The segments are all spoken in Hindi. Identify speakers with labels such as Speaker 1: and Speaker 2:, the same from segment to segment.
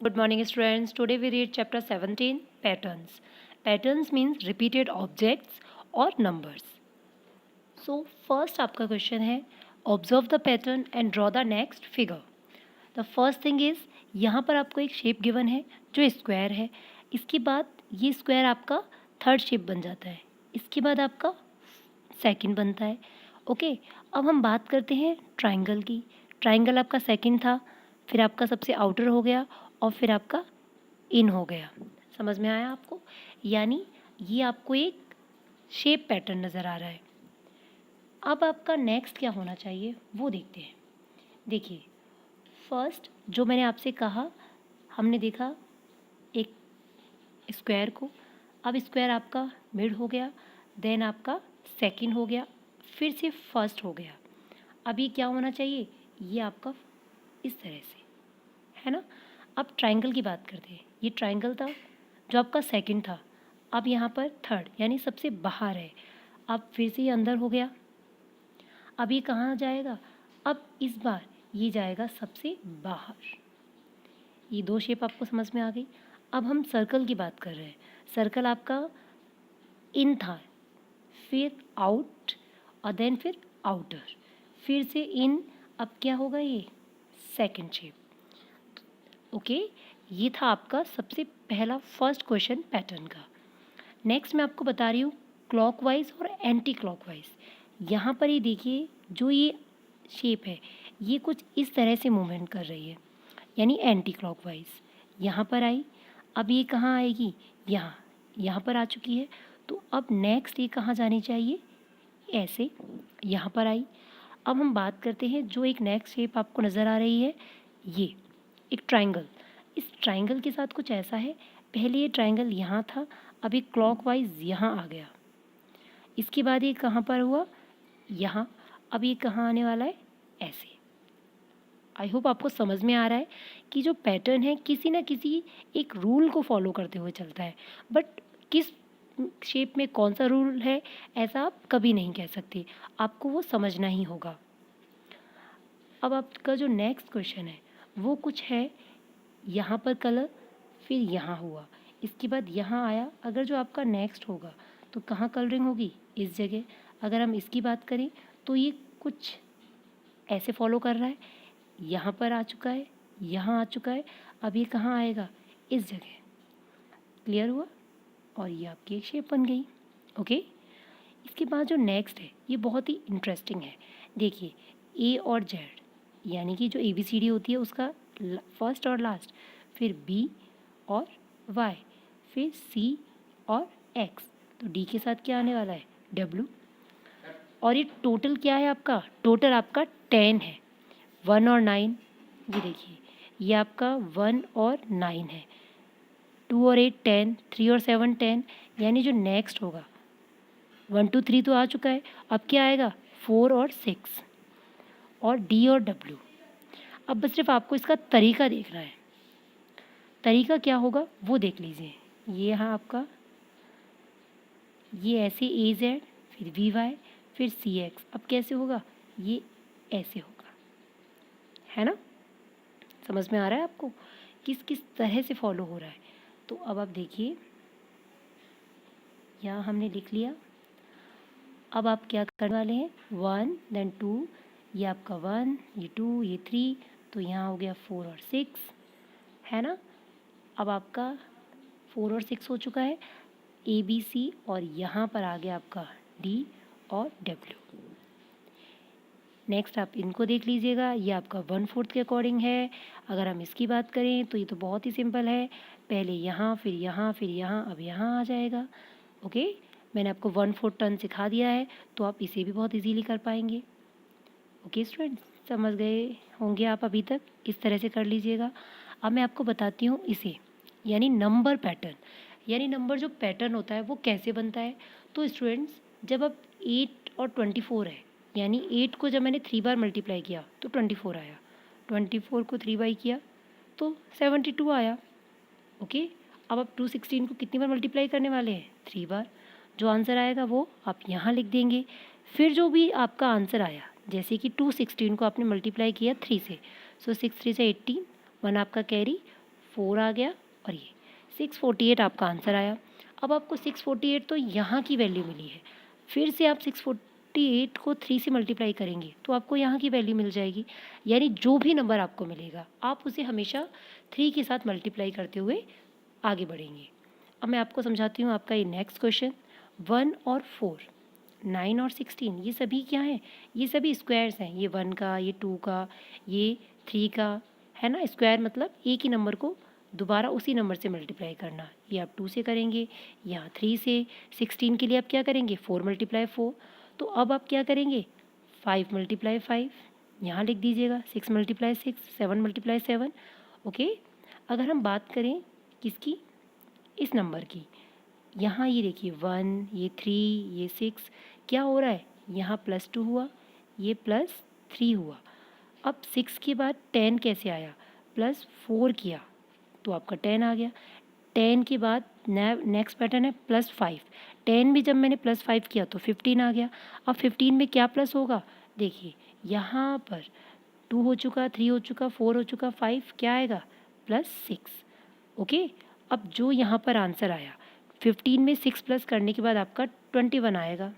Speaker 1: Good morning, students. Today we read chapter 17, patterns. Patterns means repeated objects or numbers. So first आपका क्वेश्चन है observe the pattern and draw the next figure. The first thing is यहाँ पर आपको एक शेप गिवन है जो स्क्वायर है. इसके बाद ये स्क्वायर आपका थर्ड शेप बन जाता है. इसके बाद आपका सेकंड बनता है. ओके, अब हम बात करते हैं ट्राइंगल की. ट्राइंगल आपका सेकंड था, फिर आपका सबसे आउटर हो गया और फिर आपका इन हो गया. समझ में आया आपको? यानी ये आपको एक शेप पैटर्न नज़र आ रहा है. अब आपका नेक्स्ट क्या होना चाहिए वो देखते हैं. देखिए, फर्स्ट जो मैंने आपसे कहा, हमने देखा एक स्क्वायर को. अब स्क्वायर आपका मिड हो गया, देन आपका सेकंड हो गया, फिर से फर्स्ट हो गया. अब ये क्या होना चाहिए? ये आपका इस तरह से है ना. अब ट्राइंगल की बात करते हैं. ये ट्राइंगल था जो आपका सेकंड था. अब यहाँ पर थर्ड यानी सबसे बाहर है. अब फिर से ये अंदर हो गया. अब ये कहाँ जाएगा? अब इस बार ये जाएगा सबसे बाहर. ये दो शेप आपको समझ में आ गई. अब हम सर्कल की बात कर रहे हैं. सर्कल आपका इन था, फिर आउट और देन फिर आउटर, फिर से इन. अब क्या होगा? ये सेकंड शेप. ओके, ये था आपका सबसे पहला फर्स्ट क्वेश्चन पैटर्न का. नेक्स्ट मैं आपको बता रही हूँ क्लॉकवाइज और एंटी क्लॉकवाइज. यहाँ पर ये देखिए, जो ये शेप है ये कुछ इस तरह से मूवमेंट कर रही है, यानी एंटी क्लॉकवाइज. यहाँ पर आई, अब ये कहाँ आएगी? यहाँ पर आ चुकी है. तो अब नेक्स्ट ये कहाँ जानी चाहिए? ऐसे यहाँ पर आई. अब हम बात करते हैं जो एक नेक्स्ट शेप आपको नज़र आ रही है, ये एक ट्राइंगल. इस ट्राइंगल के साथ कुछ ऐसा है, पहले ये ट्राइंगल यहाँ था, अब ये क्लॉकवाइज यहाँ आ गया. इसके बाद ये कहाँ पर हुआ? यहाँ. अब ये कहाँ आने वाला है? ऐसे. आई होप आपको समझ में आ रहा है कि जो पैटर्न है किसी न किसी एक रूल को फॉलो करते हुए चलता है, बट किस शेप में कौन सा रूल है ऐसा आप कभी नहीं कह सकते. आपको वो समझना ही होगा. अब आपका जो नेक्स्ट क्वेश्चन है वो कुछ है, यहाँ पर कलर, फिर यहाँ हुआ, इसके बाद यहाँ आया. अगर जो आपका नेक्स्ट होगा तो कहाँ कलरिंग होगी? इस जगह. अगर हम इसकी बात करें तो ये कुछ ऐसे फॉलो कर रहा है. यहाँ पर आ चुका है, यहाँ आ चुका है. अब ये कहाँ आएगा? इस जगह. क्लियर हुआ? और ये आपकी एक शेप बन गई. ओके, इसके बाद जो नेक्स्ट है ये बहुत ही इंटरेस्टिंग है. देखिए, ए और जेड यानी कि जो ABCD होती है उसका फर्स्ट और लास्ट, फिर B और Y, फिर C और X. तो D के साथ क्या आने वाला है? W. और ये टोटल क्या है आपका? टोटल आपका 10 है. 1 और 9, ये देखिए, ये आपका 1 और 9 है. 2 और 8 10, 3 और 7 10. यानी जो नेक्स्ट होगा 1 2 3 तो आ चुका है. अब क्या आएगा? 4 और 6 और D और W. अब बस सिर्फ आपको इसका तरीका देखना है. तरीका क्या होगा वो देख लीजिए. ये यहाँ आपका ये ऐसे AZ, फिर VY, फिर CX. अब कैसे होगा? ये ऐसे होगा, है ना. समझ में आ रहा है आपको किस किस तरह से फॉलो हो रहा है? तो अब आप देखिए, यहाँ हमने लिख लिया. अब आप क्या करने वाले हैं? 1 देन 2, ये आपका 1, ये 2, ये 3, तो यहाँ हो गया 4 और 6, है ना. अब आपका 4 और 6 हो चुका है. ABC और यहाँ पर आ गया आपका D और W. नेक्स्ट आप इनको देख लीजिएगा. ये आपका 1/4 के अकॉर्डिंग है. अगर हम इसकी बात करें तो ये तो बहुत ही सिंपल है. पहले यहाँ, फिर यहाँ, फिर यहाँ, अब यहाँ आ जाएगा. ओके, मैंने आपको 1/4 टर्न सिखा दिया है, तो आप इसे भी बहुत इजीली कर पाएंगे. ओके स्टूडेंट्स, समझ गए होंगे आप अभी तक. इस तरह से कर लीजिएगा. अब मैं आपको बताती हूँ इसे, यानी नंबर पैटर्न. यानी नंबर जो पैटर्न होता है वो कैसे बनता है. तो स्टूडेंट्स, जब अब 8 और 24 है, यानी 8 को जब मैंने 3 बार मल्टीप्लाई किया तो 24 आया. 24 को 3 बाई किया तो 72 आया. ओके, अब आप 216 को कितनी बार मल्टीप्लाई करने वाले हैं? 3 बार. जो आंसर आएगा वो आप यहाँ लिख देंगे. फिर जो भी आपका आंसर आया, जैसे कि 216 को आपने मल्टीप्लाई किया 3 से, सो 6 3 से 18, 1 आपका कैरी, 4 आ गया और ये 648 आपका आंसर आया। अब आपको 648 तो यहाँ की वैल्यू मिली है, फिर से आप 648 को 3 से मल्टीप्लाई करेंगे तो आपको यहाँ की वैल्यू मिल जाएगी। यानी जो भी नंबर आपको मिलेगा आप उसे हमेशा 3 के साथ मल्टीप्लाई करते हुए आगे बढ़ेंगे। अब मैं आपको समझाती हूँ आपका ये नेक्स्ट क्वेश्चन। 1 और 4, 9 और 16 ये सभी क्या हैं? ये सभी स्क्वायर्स हैं। ये 1 का, ये 2 का, ये 3 का, है ना। स्क्वायर मतलब एक ही नंबर को दोबारा उसी नंबर से मल्टीप्लाई करना। ये आप 2 से करेंगे, यहाँ 3 से। 16 के लिए आप क्या करेंगे? 4 × 4। तो अब आप क्या करेंगे? 5 × 5 यहाँ लिख दीजिएगा। 6 × 6, 7 × 7। ओके। अगर हम बात करें किसकी? इस नंबर की। यहाँ ये देखिए 1, ये 3, ये 6, क्या हो रहा है? यहाँ +2 हुआ, ये +3 हुआ। अब 6 के बाद 10 कैसे आया? +4 किया तो आपका 10 आ गया। 10 के बाद नेक्स्ट पैटर्न है +5। 10 भी जब मैंने +5 किया तो 15 आ गया। अब 15 में क्या प्लस होगा? देखिए यहाँ पर 2 हो चुका, 3 हो चुका, 4 हो चुका, 5 क्या आएगा? +6। ओके। अब जो यहाँ पर आंसर आया 15 में 6 प्लस करने के बाद आपका 21 आएगा।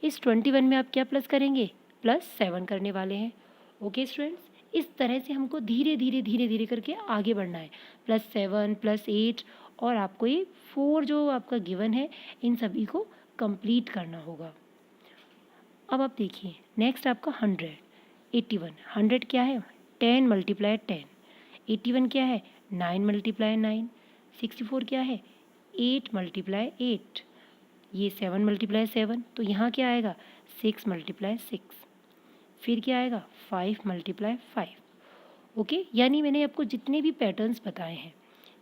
Speaker 1: इस 21 में आप क्या प्लस करेंगे? +7 करने वाले हैं। ओके स्टूडेंट्स, इस तरह से हमको धीरे धीरे करके आगे बढ़ना है। +7, +8 और आपको ये 4 जो आपका गिवन है इन सभी को कंप्लीट करना होगा। अब आप देखिए नेक्स्ट आपका 100, 81। 100 क्या है? 10 × 10। 81 क्या है? 9 × 9। 64 क्या है? 8 × 8। ये 7 × 7। तो यहाँ क्या आएगा? 6 × 6। फिर क्या आएगा? 5 × 5। ओके। यानी मैंने आपको जितने भी पैटर्न्स बताए हैं,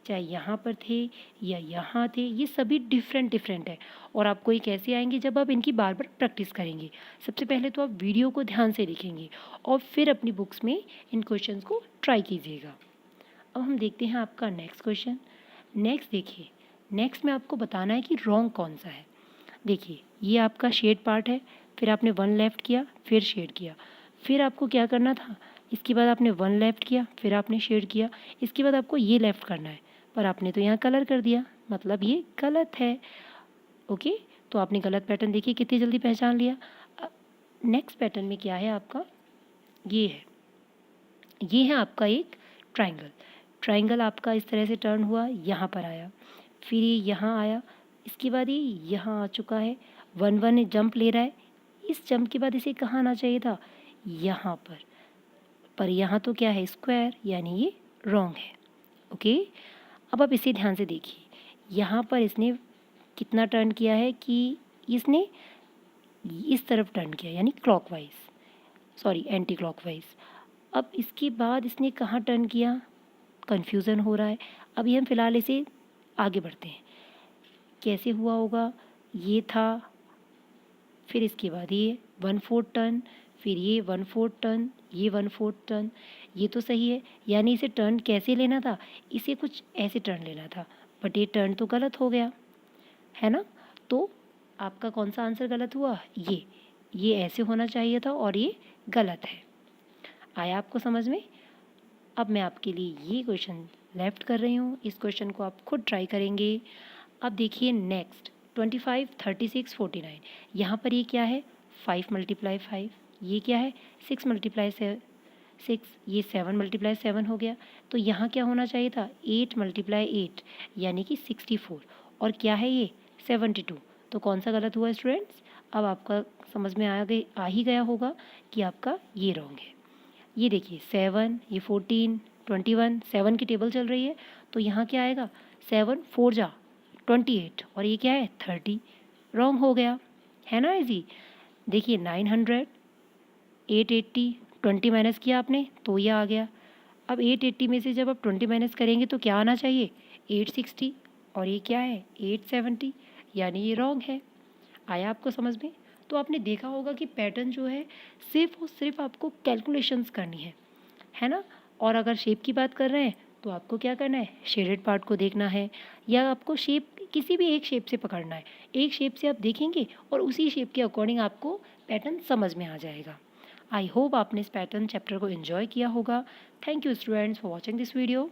Speaker 1: चाहे यहाँ पर थे या यहाँ थे, ये सभी डिफरेंट है। और आपको ये कैसे आएंगे? जब आप इनकी बार बार प्रैक्टिस करेंगे। सबसे पहले तो आप वीडियो को ध्यान से देखेंगे और फिर अपनी बुक्स में इन क्वेश्चंस को ट्राई कीजिएगा। अब हम देखते हैं आपका नेक्स्ट क्वेश्चन। नेक्स्ट देखिए, नेक्स्ट में आपको बताना है कि रॉन्ग कौन सा है। देखिए ये आपका शेड पार्ट है, फिर आपने 1 लेफ्ट किया, फिर शेड किया, फिर आपको क्या करना था? इसके बाद आपने 1 लेफ्ट किया, फिर आपने शेड किया, इसके बाद आपको ये लेफ्ट करना है, पर आपने तो यहाँ कलर कर दिया, मतलब ये गलत है। ओके। तो आपने गलत पैटर्न देखिए कितनी जल्दी पहचान लिया। नेक्स्ट पैटर्न में क्या है आपका? ये है आपका एक ट्राइंगल। ट्राइंगल आपका इस तरह से टर्न हुआ, यहाँ पर आया, फिर ये यहाँ आया, इसके बाद ये यहाँ आ चुका है। 1 जंप ले रहा है। इस जंप के बाद इसे कहाँ आना चाहिए था? यहाँ पर यहाँ तो क्या है? स्क्वायर, यानी ये रॉन्ग है। ओके। अब आप इसे ध्यान से देखिए, यहाँ पर इसने कितना टर्न किया है कि इसने इस तरफ टर्न किया, यानी क्लॉकवाइज, सॉरी एंटी क्लॉकवाइज। अब इसके बाद इसने कहाँ टर्न किया? कन्फ्यूज़न हो रहा है। अभी हम फ़िलहाल इसे आगे बढ़ते हैं। कैसे हुआ होगा? ये था, फिर इसके बाद ये 1/4 टर्न, फिर ये 1/4 टर्न, ये 1/4 टर्न। ये तो सही है, यानी इसे टर्न कैसे लेना था? इसे कुछ ऐसे टर्न लेना था, बट ये टर्न तो गलत हो गया, है ना। तो आपका कौन सा आंसर गलत हुआ? ये ऐसे होना चाहिए था और ये गलत है। आया आपको समझ में? अब मैं आपके लिए ये क्वेश्चन लेफ्ट कर रही हूँ, इस क्वेश्चन को आप खुद ट्राई करेंगे। अब देखिए नेक्स्ट 25, 36, 49। यहाँ पर ये क्या है? 5 × 5। ये क्या है? 6 × 6। ये 7 × 7 हो गया। तो यहाँ क्या होना चाहिए था? 8 × 8, यानी कि 64। और क्या है ये? 72। तो कौन सा गलत हुआ स्टूडेंट्स? अब आपका समझ में आ ही गया होगा कि आपका ये रॉन्ग है। ये देखिए 7, ये 14, 21, 7 की टेबल चल रही है, तो यहाँ क्या आएगा? 7 4 जा 28 और ये क्या है? 30। रॉन्ग हो गया, है ना इजी। देखिए 900, 880, 20 माइनस किया आपने तो ये आ गया। अब 880 में से जब आप 20 माइनस करेंगे तो क्या आना चाहिए? 860 और ये क्या है? 870, यानी ये रॉन्ग है। आया आपको समझ में? तो आपने देखा होगा कि पैटर्न जो है सिर्फ और सिर्फ आपको कैलकुलेशंस करनी है ना। और अगर शेप की बात कर रहे हैं तो आपको क्या करना है? शेडेड पार्ट को देखना है, या आपको शेप किसी भी एक शेप से पकड़ना है। एक शेप से आप देखेंगे और उसी शेप के अकॉर्डिंग आपको पैटर्न समझ में आ जाएगा। आई होप आपने इस पैटर्न चैप्टर को एंजॉय किया होगा। Thank you students for watching this video.